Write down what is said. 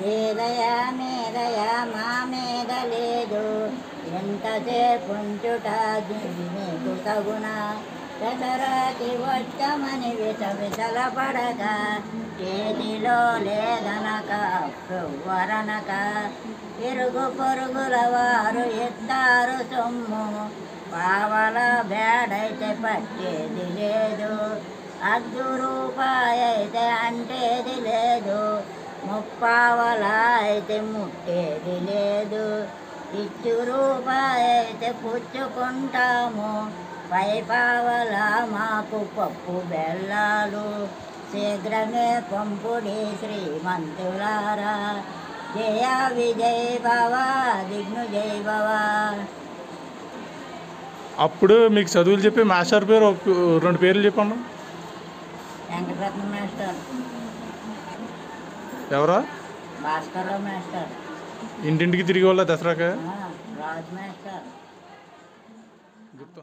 ఏదయా మేదయా మా మీద లేదు, ఎంతసేపు ఉంచుట నీకు తగునా. దసరాకి వచ్చమని విసలపడక, చేతిలో లేదనక వరనక, ఇరుగు పొరుగుల వారు ఇస్తారు సొమ్ము, పావల బేడైతే పట్టేది లేదు, అర్ధ రూపాయి అయితే అంటేది లేదు, ముప్పావల అయితే ముట్టేది లేదు, ఇచ్చు రూపాయి అయితే పుచ్చుకుంటాము, పై పావల మాకు పప్పు బెల్లాలు, శీఘ్రమే పంపుడి శ్రీమంతులారా. జయ విజయ్ భవ దిగ్నుజయ్ భవ. అప్పుడు మీకు చదువులు చెప్పి మాస్టర్ పేరు రెండు పేర్లు చెప్పండి. వెంకటరత్న మాస్టర్. ఎవరా? భాస్కర్రావు మాస్టర్. ఇంటింటికి తిరిగి వాళ్ళ దసరాక రాజు మాస్టర్. గుర్తు